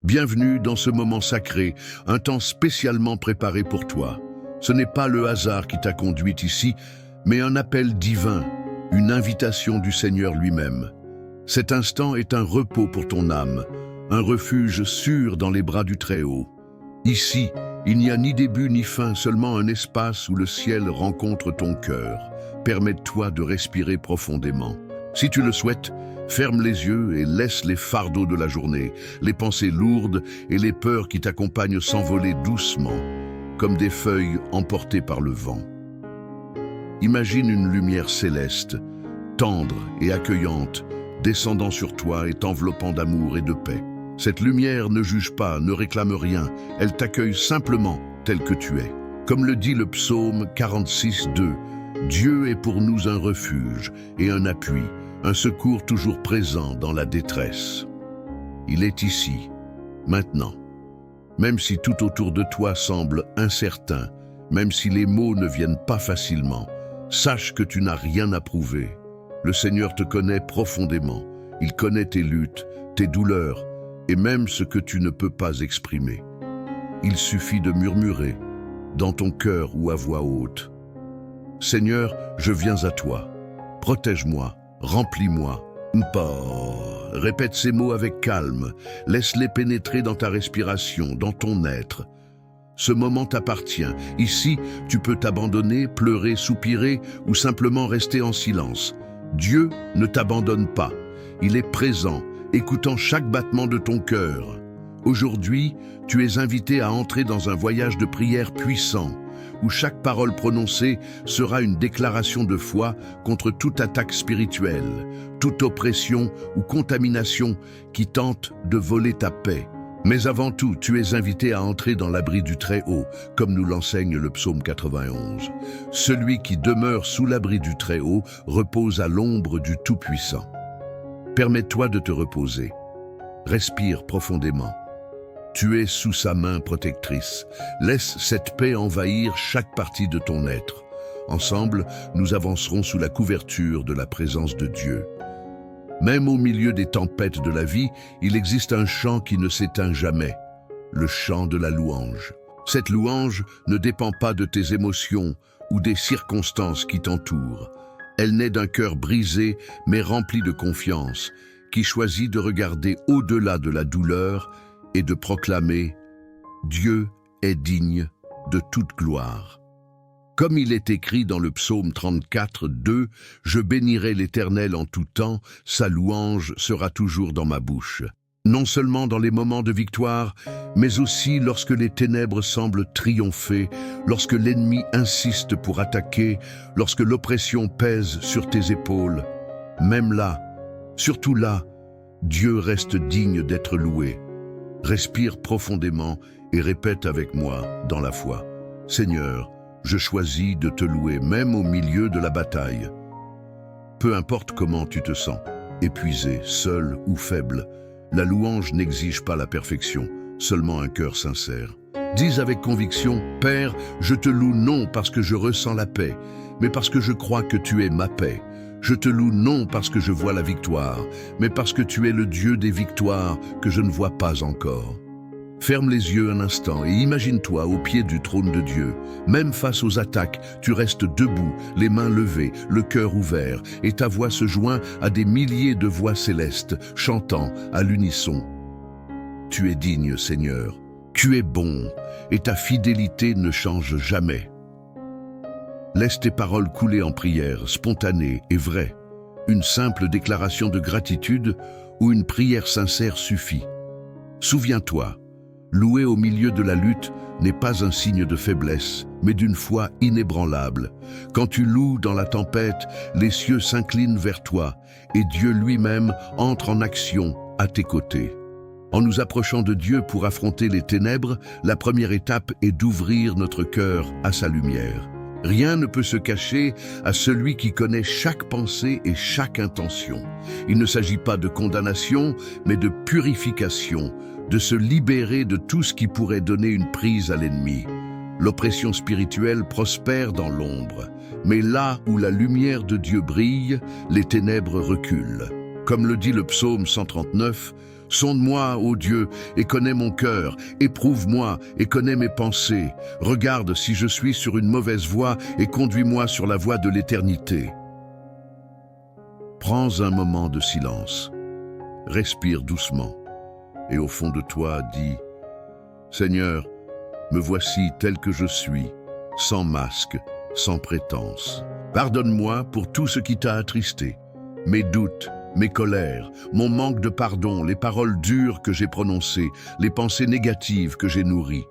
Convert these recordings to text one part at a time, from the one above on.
Bienvenue dans ce moment sacré, un temps spécialement préparé pour toi. Ce n'est pas le hasard qui t'a conduite ici, mais un appel divin, une invitation du Seigneur lui-même. Cet instant est un repos pour ton âme, un refuge sûr dans les bras du Très-Haut. Ici, il n'y a ni début ni fin, seulement un espace où le ciel rencontre ton cœur. Permette-toi de respirer profondément. Si tu le souhaites, ferme les yeux et laisse les fardeaux de la journée, les pensées lourdes et les peurs qui t'accompagnent s'envoler doucement, comme des feuilles emportées par le vent. Imagine une lumière céleste, tendre et accueillante, descendant sur toi et t'enveloppant d'amour et de paix. Cette lumière ne juge pas, ne réclame rien, elle t'accueille simplement tel que tu es. Comme le dit le psaume 46:2, Dieu est pour nous un refuge et un appui, un secours toujours présent dans la détresse. Il est ici, maintenant. Même si tout autour de toi semble incertain, même si les mots ne viennent pas facilement, sache que tu n'as rien à prouver. Le Seigneur te connaît profondément. Il connaît tes luttes, tes douleurs, et même ce que tu ne peux pas exprimer. Il suffit de murmurer, dans ton cœur ou à voix haute. Seigneur, je viens à toi. Protège-moi, remplis-moi. Répète ces mots avec calme. Laisse-les pénétrer dans ta respiration, dans ton être. Ce moment t'appartient. Ici, tu peux t'abandonner, pleurer, soupirer ou simplement rester en silence. Dieu ne t'abandonne pas. Il est présent, écoutant chaque battement de ton cœur. Aujourd'hui, tu es invité à entrer dans un voyage de prière puissant, où chaque parole prononcée sera une déclaration de foi contre toute attaque spirituelle, toute oppression ou contamination qui tente de voler ta paix. Mais avant tout, tu es invité à entrer dans l'abri du Très-Haut, comme nous l'enseigne le psaume 91. Celui qui demeure sous l'abri du Très-Haut repose à l'ombre du Tout-Puissant. Permets-toi de te reposer. Respire profondément. Tu es sous sa main protectrice. Laisse cette paix envahir chaque partie de ton être. Ensemble, nous avancerons sous la couverture de la présence de Dieu. Même au milieu des tempêtes de la vie, il existe un chant qui ne s'éteint jamais, le chant de la louange. Cette louange ne dépend pas de tes émotions ou des circonstances qui t'entourent. Elle naît d'un cœur brisé mais rempli de confiance, qui choisit de regarder au-delà de la douleur et de proclamer « Dieu est digne de toute gloire ». Comme il est écrit dans le psaume 34:2, « Je bénirai l'Éternel en tout temps, sa louange sera toujours dans ma bouche ». Non seulement dans les moments de victoire, mais aussi lorsque les ténèbres semblent triompher, lorsque l'ennemi insiste pour attaquer, lorsque l'oppression pèse sur tes épaules. Même là, surtout là, Dieu reste digne d'être loué. Respire profondément et répète avec moi dans la foi. « Seigneur, je choisis de te louer même au milieu de la bataille. » Peu importe comment tu te sens, épuisé, seul ou faible, la louange n'exige pas la perfection, seulement un cœur sincère. Dis avec conviction, « Père, je te loue non parce que je ressens la paix, mais parce que je crois que tu es ma paix. Je te loue non parce que je vois la victoire, mais parce que tu es le Dieu des victoires que je ne vois pas encore. » Ferme les yeux un instant et imagine-toi au pied du trône de Dieu. Même face aux attaques, tu restes debout, les mains levées, le cœur ouvert, et ta voix se joint à des milliers de voix célestes, chantant à l'unisson. Tu es digne, Seigneur, tu es bon, et ta fidélité ne change jamais. Laisse tes paroles couler en prière, spontanée et vraie. Une simple déclaration de gratitude ou une prière sincère suffit. Souviens-toi, louer au milieu de la lutte n'est pas un signe de faiblesse, mais d'une foi inébranlable. Quand tu loues dans la tempête, les cieux s'inclinent vers toi et Dieu lui-même entre en action à tes côtés. En nous approchant de Dieu pour affronter les ténèbres, la première étape est d'ouvrir notre cœur à sa lumière. Rien ne peut se cacher à celui qui connaît chaque pensée et chaque intention. Il ne s'agit pas de condamnation, mais de purification, de se libérer de tout ce qui pourrait donner une prise à l'ennemi. L'oppression spirituelle prospère dans l'ombre, mais là où la lumière de Dieu brille, les ténèbres reculent. Comme le dit le psaume 139, Sonde-moi, ô Dieu, et connais mon cœur. Éprouve-moi et connais mes pensées. Regarde si je suis sur une mauvaise voie et conduis-moi sur la voie de l'éternité. Prends un moment de silence. Respire doucement. Et au fond de toi, dis « Seigneur, me voici tel que je suis, sans masque, sans prétense. Pardonne-moi pour tout ce qui t'a attristé, mes doutes, mes colères, mon manque de pardon, les paroles dures que j'ai prononcées, les pensées négatives que j'ai nourries.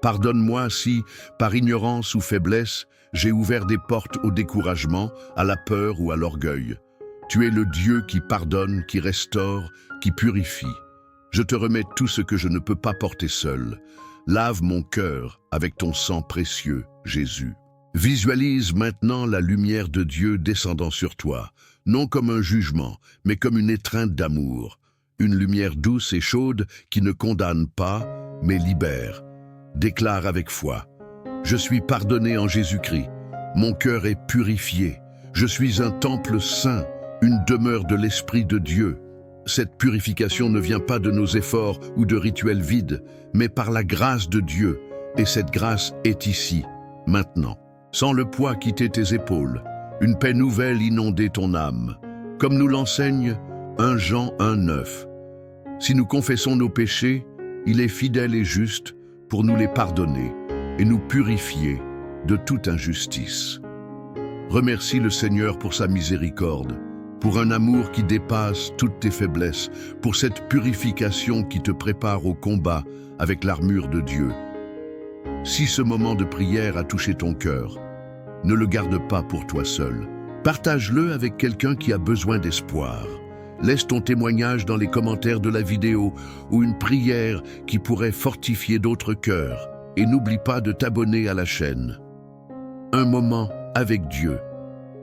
Pardonne-moi si, par ignorance ou faiblesse, j'ai ouvert des portes au découragement, à la peur ou à l'orgueil. Tu es le Dieu qui pardonne, qui restaure, qui purifie. Je te remets tout ce que je ne peux pas porter seul. Lave mon cœur avec ton sang précieux, Jésus. Visualise maintenant la lumière de Dieu descendant sur toi, non comme un jugement, mais comme une étreinte d'amour. Une lumière douce et chaude qui ne condamne pas, mais libère. Déclare avec foi. Je suis pardonné en Jésus-Christ. Mon cœur est purifié. Je suis un temple saint, une demeure de l'Esprit de Dieu. Cette purification ne vient pas de nos efforts ou de rituels vides, mais par la grâce de Dieu. Et cette grâce est ici, maintenant. Sans le poids quitter tes épaules, une paix nouvelle inonder ton âme. Comme nous l'enseigne 1 Jean 1,9. Si nous confessons nos péchés, il est fidèle et juste pour nous les pardonner et nous purifier de toute injustice. Remercie le Seigneur pour sa miséricorde, pour un amour qui dépasse toutes tes faiblesses, pour cette purification qui te prépare au combat avec l'armure de Dieu. Si ce moment de prière a touché ton cœur, ne le garde pas pour toi seul. Partage-le avec quelqu'un qui a besoin d'espoir. Laisse ton témoignage dans les commentaires de la vidéo ou une prière qui pourrait fortifier d'autres cœurs. Et n'oublie pas de t'abonner à la chaîne. Un moment avec Dieu,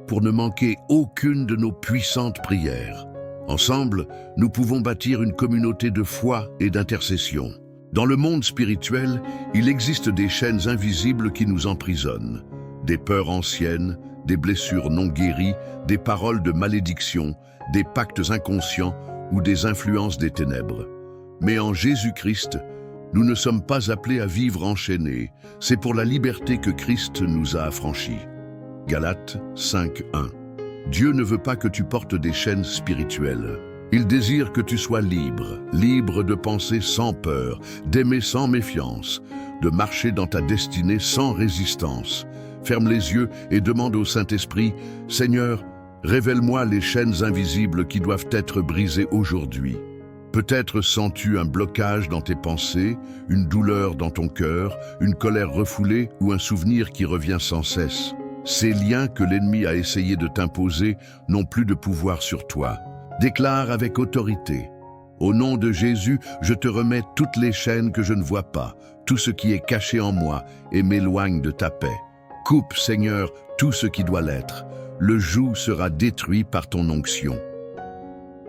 pour ne manquer aucune de nos puissantes prières. Ensemble, nous pouvons bâtir une communauté de foi et d'intercession. Dans le monde spirituel, il existe des chaînes invisibles qui nous emprisonnent. Des peurs anciennes, des blessures non guéries, des paroles de malédiction, des pactes inconscients ou des influences des ténèbres. Mais en Jésus-Christ, nous ne sommes pas appelés à vivre enchaînés. C'est pour la liberté que Christ nous a affranchis. Galates 5:1. Dieu ne veut pas que tu portes des chaînes spirituelles. Il désire que tu sois libre, libre de penser sans peur, d'aimer sans méfiance, de marcher dans ta destinée sans résistance. Ferme les yeux et demande au Saint-Esprit, « Seigneur, révèle-moi les chaînes invisibles qui doivent être brisées aujourd'hui. » Peut-être sens-tu un blocage dans tes pensées, une douleur dans ton cœur, une colère refoulée ou un souvenir qui revient sans cesse. Ces liens que l'ennemi a essayé de t'imposer n'ont plus de pouvoir sur toi. Déclare avec autorité. Au nom de Jésus, je te remets toutes les chaînes que je ne vois pas, tout ce qui est caché en moi et m'éloigne de ta paix. Coupe, Seigneur, tout ce qui doit l'être. Le joug sera détruit par ton onction.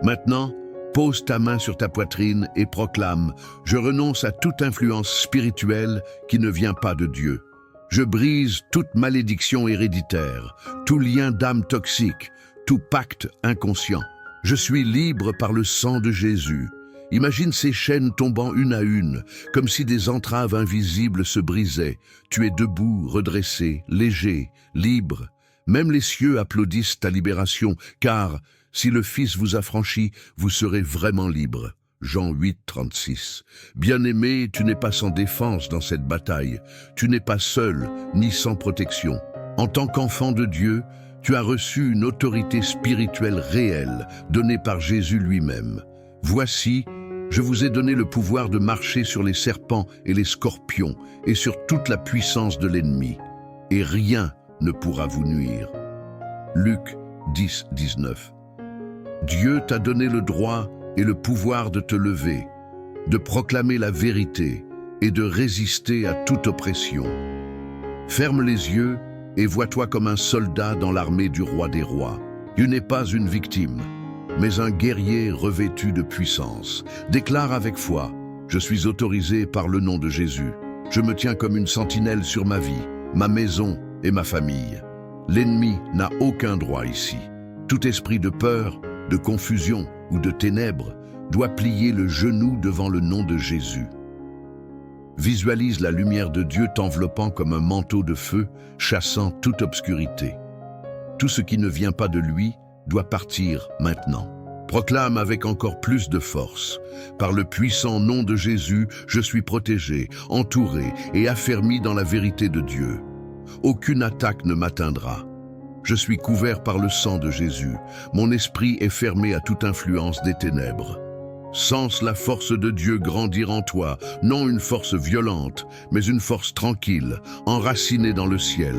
Maintenant, pose ta main sur ta poitrine et proclame « Je renonce à toute influence spirituelle qui ne vient pas de Dieu. Je brise toute malédiction héréditaire, tout lien d'âme toxique, tout pacte inconscient. Je suis libre par le sang de Jésus. » Imagine ces chaînes tombant une à une, comme si des entraves invisibles se brisaient. Tu es debout, redressé, léger, libre. Même les cieux applaudissent ta libération, car si le Fils vous affranchit, vous serez vraiment libre. Jean 8:36. Bien-aimé, tu n'es pas sans défense dans cette bataille. Tu n'es pas seul, ni sans protection. En tant qu'enfant de Dieu, tu as reçu une autorité spirituelle réelle, donnée par Jésus lui-même. Voici, je vous ai donné le pouvoir de marcher sur les serpents et les scorpions et sur toute la puissance de l'ennemi, et rien ne pourra vous nuire. Luc 10:19. Dieu t'a donné le droit et le pouvoir de te lever, de proclamer la vérité et de résister à toute oppression. Ferme les yeux et vois-toi comme un soldat dans l'armée du roi des rois. Tu n'es pas une victime, mais un guerrier revêtu de puissance. Déclare avec foi, je suis autorisé par le nom de Jésus. Je me tiens comme une sentinelle sur ma vie, ma maison et ma famille. L'ennemi n'a aucun droit ici. Tout esprit de peur, de confusion ou de ténèbres doit plier le genou devant le nom de Jésus. Visualise la lumière de Dieu t'enveloppant comme un manteau de feu, chassant toute obscurité. Tout ce qui ne vient pas de lui doit partir maintenant. Proclame avec encore plus de force. Par le puissant nom de Jésus, je suis protégé, entouré et affermi dans la vérité de Dieu. Aucune attaque ne m'atteindra. Je suis couvert par le sang de Jésus. Mon esprit est fermé à toute influence des ténèbres. Sens la force de Dieu grandir en toi, non une force violente, mais une force tranquille, enracinée dans le ciel.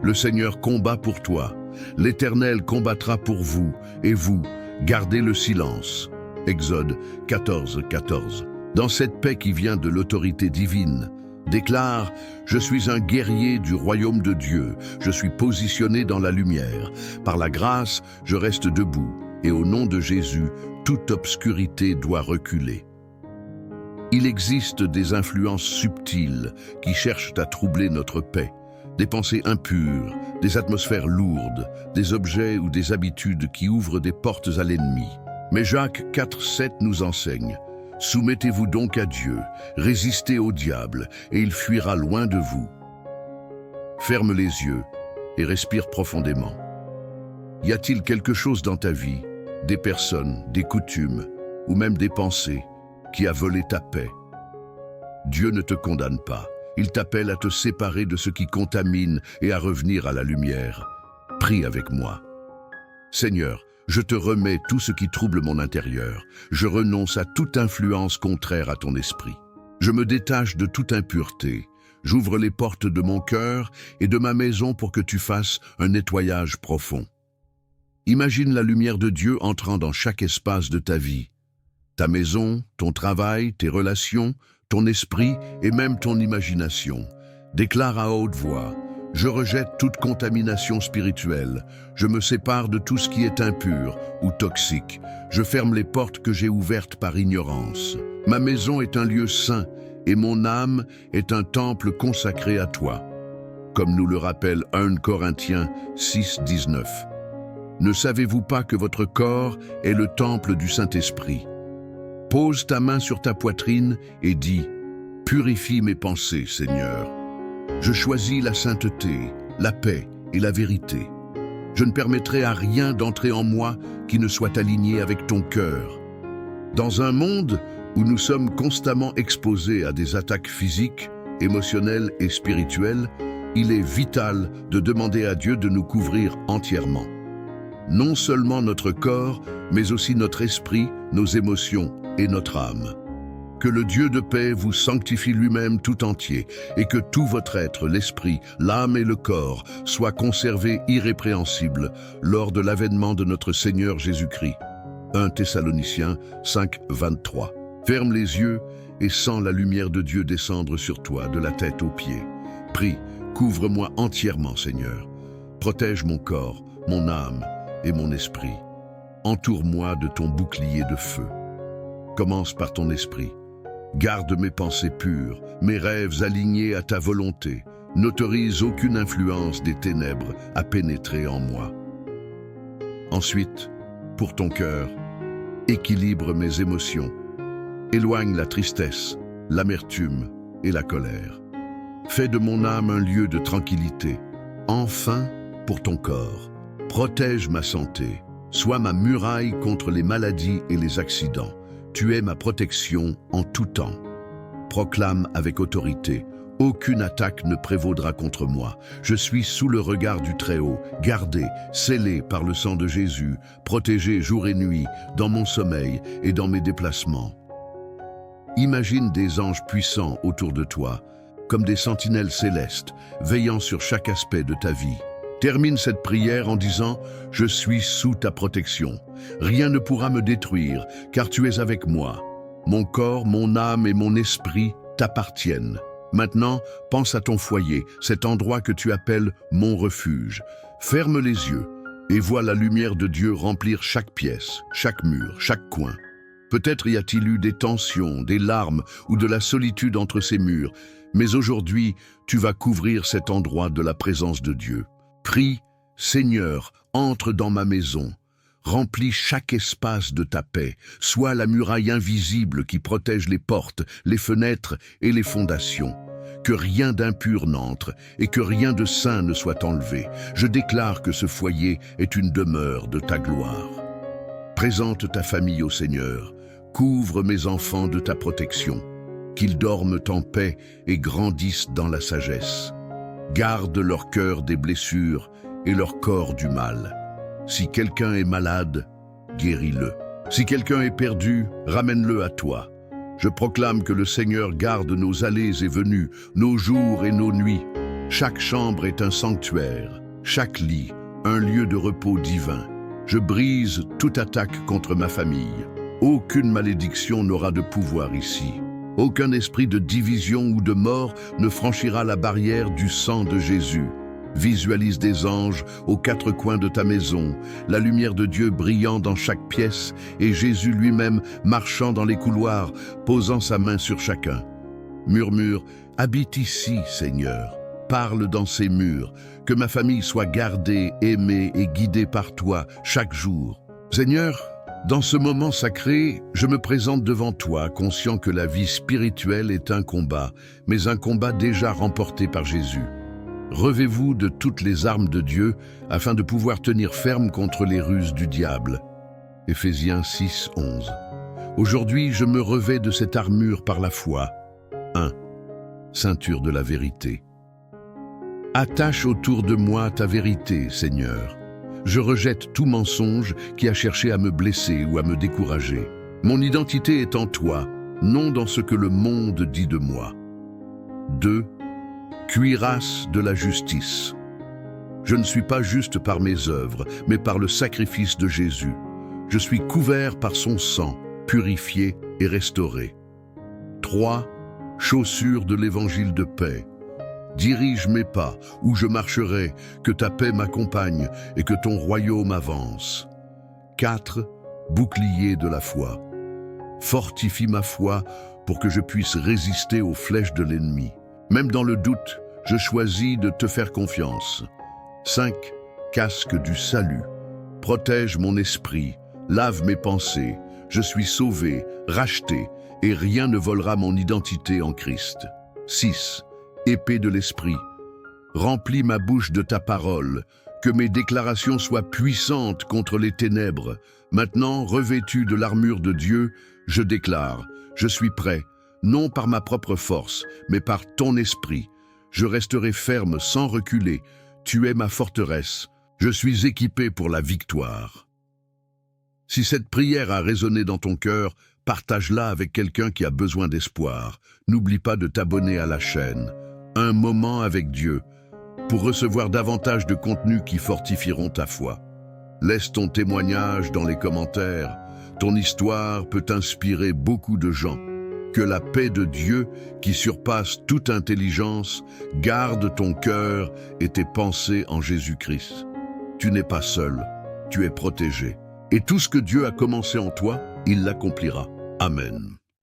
Le Seigneur combat pour toi. L'Éternel combattra pour vous, et vous, gardez le silence. Exode 14, 14. Dans cette paix qui vient de l'autorité divine, déclare « Je suis un guerrier du royaume de Dieu, je suis positionné dans la lumière. Par la grâce, je reste debout, et au nom de Jésus, toute obscurité doit reculer. » Il existe des influences subtiles qui cherchent à troubler notre paix. Des pensées impures, des atmosphères lourdes, des objets ou des habitudes qui ouvrent des portes à l'ennemi. Mais Jacques 4, 7 nous enseigne « Soumettez-vous donc à Dieu, résistez au diable, et il fuira loin de vous. » Ferme les yeux et respire profondément. Y a-t-il quelque chose dans ta vie, des personnes, des coutumes, ou même des pensées, qui a volé ta paix? Dieu ne te condamne pas. Il t'appelle à te séparer de ce qui contamine et à revenir à la lumière. Prie avec moi. Seigneur, je te remets tout ce qui trouble mon intérieur. Je renonce à toute influence contraire à ton esprit. Je me détache de toute impureté. J'ouvre les portes de mon cœur et de ma maison pour que tu fasses un nettoyage profond. Imagine la lumière de Dieu entrant dans chaque espace de ta vie. Ta maison, ton travail, tes relations, ton esprit et même ton imagination. Déclare à haute voix, « Je rejette toute contamination spirituelle. Je me sépare de tout ce qui est impur ou toxique. Je ferme les portes que j'ai ouvertes par ignorance. Ma maison est un lieu saint et mon âme est un temple consacré à toi. » Comme nous le rappelle 1 Corinthiens 6, 19. Ne savez-vous pas que votre corps est le temple du Saint-Esprit? Pose ta main sur ta poitrine et dis « Purifie mes pensées, Seigneur. Je choisis la sainteté, la paix et la vérité. Je ne permettrai à rien d'entrer en moi qui ne soit aligné avec ton cœur. » Dans un monde où nous sommes constamment exposés à des attaques physiques, émotionnelles et spirituelles, il est vital de demander à Dieu de nous couvrir entièrement. Non seulement notre corps, mais aussi notre esprit, nos émotions et notre âme. Que le Dieu de paix vous sanctifie lui-même tout entier et que tout votre être, l'esprit, l'âme et le corps soient conservés irrépréhensibles lors de l'avènement de notre Seigneur Jésus-Christ. 1 Thessaloniciens 5, 23. Ferme les yeux et sens la lumière de Dieu descendre sur toi de la tête aux pieds. Prie, couvre-moi entièrement, Seigneur. Protège mon corps, mon âme et mon esprit. Entoure-moi de ton bouclier de feu. Commence par ton esprit. Garde mes pensées pures, mes rêves alignés à ta volonté. N'autorise aucune influence des ténèbres à pénétrer en moi. Ensuite, pour ton cœur, équilibre mes émotions. Éloigne la tristesse, l'amertume et la colère. Fais de mon âme un lieu de tranquillité. Enfin, pour ton corps, protège ma santé. Sois ma muraille contre les maladies et les accidents. Tu es ma protection en tout temps. Proclame avec autorité, aucune attaque ne prévaudra contre moi. Je suis sous le regard du Très-Haut, gardé, scellé par le sang de Jésus, protégé jour et nuit, dans mon sommeil et dans mes déplacements. Imagine des anges puissants autour de toi, comme des sentinelles célestes, veillant sur chaque aspect de ta vie. Termine cette prière en disant « Je suis sous ta protection. Rien ne pourra me détruire, car tu es avec moi. Mon corps, mon âme et mon esprit t'appartiennent. » Maintenant, pense à ton foyer, cet endroit que tu appelles « mon refuge ». Ferme les yeux et vois la lumière de Dieu remplir chaque pièce, chaque mur, chaque coin. Peut-être y a-t-il eu des tensions, des larmes ou de la solitude entre ces murs, mais aujourd'hui, tu vas couvrir cet endroit de la présence de Dieu. Prie, Seigneur, entre dans ma maison. Remplis chaque espace de ta paix. Sois la muraille invisible qui protège les portes, les fenêtres et les fondations. Que rien d'impur n'entre et que rien de saint ne soit enlevé. Je déclare que ce foyer est une demeure de ta gloire. Présente ta famille au Seigneur. Couvre mes enfants de ta protection. Qu'ils dorment en paix et grandissent dans la sagesse. Garde leur cœur des blessures et leur corps du mal. Si quelqu'un est malade, guéris-le. Si quelqu'un est perdu, ramène-le à toi. Je proclame que le Seigneur garde nos allées et venues, nos jours et nos nuits. Chaque chambre est un sanctuaire, chaque lit, un lieu de repos divin. Je brise toute attaque contre ma famille. Aucune malédiction n'aura de pouvoir ici. Aucun esprit de division ou de mort ne franchira la barrière du sang de Jésus. Visualise des anges aux quatre coins de ta maison, la lumière de Dieu brillant dans chaque pièce et Jésus lui-même marchant dans les couloirs, posant sa main sur chacun. Murmure, habite ici, Seigneur. Parle dans ces murs, que ma famille soit gardée, aimée et guidée par toi chaque jour. Seigneur, dans ce moment sacré, je me présente devant toi, conscient que la vie spirituelle est un combat, mais un combat déjà remporté par Jésus. Revêtez-vous de toutes les armes de Dieu afin de pouvoir tenir ferme contre les ruses du diable. Éphésiens 6, 11. Aujourd'hui, je me revêts de cette armure par la foi. 1. Ceinture de la vérité. Attache autour de moi ta vérité, Seigneur. Je rejette tout mensonge qui a cherché à me blesser ou à me décourager. Mon identité est en toi, non dans ce que le monde dit de moi. 2. Cuirasse de la justice. Je ne suis pas juste par mes œuvres, mais par le sacrifice de Jésus. Je suis couvert par son sang, purifié et restauré. 3. Chaussures de l'évangile de paix. Dirige mes pas, où je marcherai, que ta paix m'accompagne et que ton royaume avance. 4. Bouclier de la foi. Fortifie ma foi pour que je puisse résister aux flèches de l'ennemi. Même dans le doute, je choisis de te faire confiance. 5. Casque du salut. Protège mon esprit, lave mes pensées. Je suis sauvé, racheté, et rien ne volera mon identité en Christ. 6. Épée de l'esprit. Remplis ma bouche de ta parole, que mes déclarations soient puissantes contre les ténèbres. Maintenant, revêtu de l'armure de Dieu, je déclare, je suis prêt, non par ma propre force, mais par ton esprit. Je resterai ferme sans reculer. Tu es ma forteresse. Je suis équipé pour la victoire. Si cette prière a résonné dans ton cœur, partage-la avec quelqu'un qui a besoin d'espoir. N'oublie pas de t'abonner à la chaîne. Un moment avec Dieu, pour recevoir davantage de contenus qui fortifieront ta foi. Laisse ton témoignage dans les commentaires. Ton histoire peut inspirer beaucoup de gens. Que la paix de Dieu, qui surpasse toute intelligence, garde ton cœur et tes pensées en Jésus-Christ. Tu n'es pas seul, tu es protégé. Et tout ce que Dieu a commencé en toi, il l'accomplira. Amen.